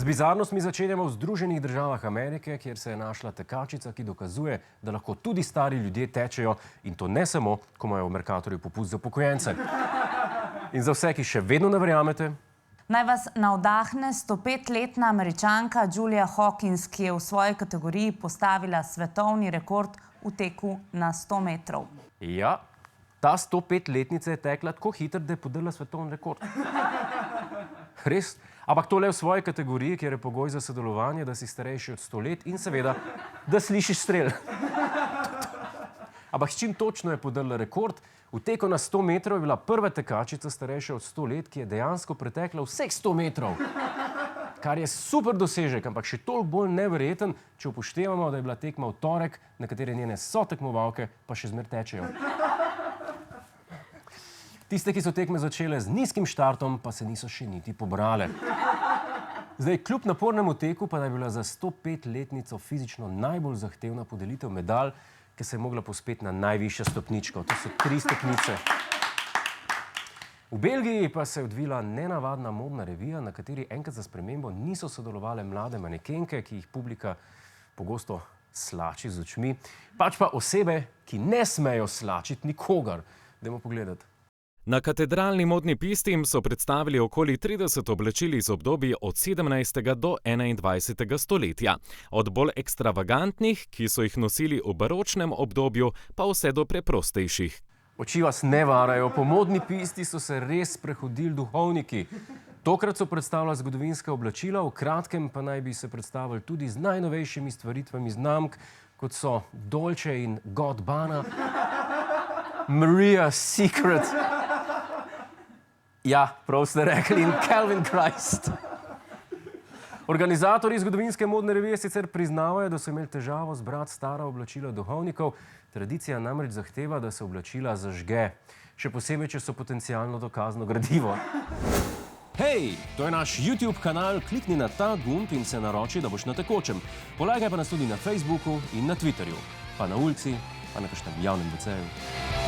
bizarnostmi začenjamo v Združenih državah Amerike, kjer se je našla tekačica, ki dokazuje, da lahko tudi stari ljudje tečejo in to ne samo, ko imajo v Mercatorju popust za upokojence. In za vse, ki še vedno ne verjamete, naj vas navdahne 105-letna Američanka Julia Hawkins, ki je v svoji kategoriji postavila svetovni rekord v teku na 100 metrov. ja, ta 105-letnica je tekla tako hitro, da je podrla svetovni rekord. Res? Ampak to le v svoji kategoriji, kjer je pogoj za sodelovanje, da si starejši od 100 let in seveda, da slišiš strel. Ampak s čim točno je podrla rekord? V teku na 100 metrov je bila prva tekačica starejša od 100 let, ki je dejansko pretekla vseh 100 metrov. Kar je super dosežek, ampak še toliko bolj neverjeten, če upoštevamo, da je bila tekma v torek, na kateri njene sotekmovalke pa še zmer tečejo. Tiste, ki so tekme začele z nizkim štartom, pa se niso še niti pobrale. Zdaj, kljub napornemu teku pa naj bila za 105-letnico fizično najbolj zahtevna podelitev medalj, ki se je mogla povzpeti na najvišjo stopničko. To so 3 stopnice. V Belgiji pa se je odvila nenavadna modna revija, na kateri enkrat za spremembo niso sodelovale mlade manekenke, ki jih publika pogosto slači z očmi, pač pa osebe, ki ne smejo slačiti nikogar. Dajmo pogledati. Na katedralni modni pisti so predstavili okoli 30 oblačil iz obdobij od 17. do 21. stoletja. Od bolj ekstravagantnih, ki so jih nosili v baročnem obdobju, pa vse do preprostejših. Oči vas ne varajo, po modni pisti so se res prehodili duhovniki. Tokrat so predstavljali zgodovinska oblačila, v kratkem pa naj bi se predstavili tudi z najnovejšimi stvaritvami znamk, kot so Dolce in Gabbana, Maria's Secret, ja, prav ste rekli, in Calvin Christ. Organizatorji zgodovinske modne revije sicer priznavajo, da so imeli težavo zbrati stara oblačila duhovnikov. Tradicija namreč zahteva, da se oblačila zažge, še posebej, če so potencialno dokazno gradivo. Hej, to je naš YouTube kanal, klikni na ta gumb in se naroči, da boš na tekočem. Polagaj pa nas tudi na Facebooku in na Twitterju, pa na ulici, pa na kakšnem javnem WC-ju.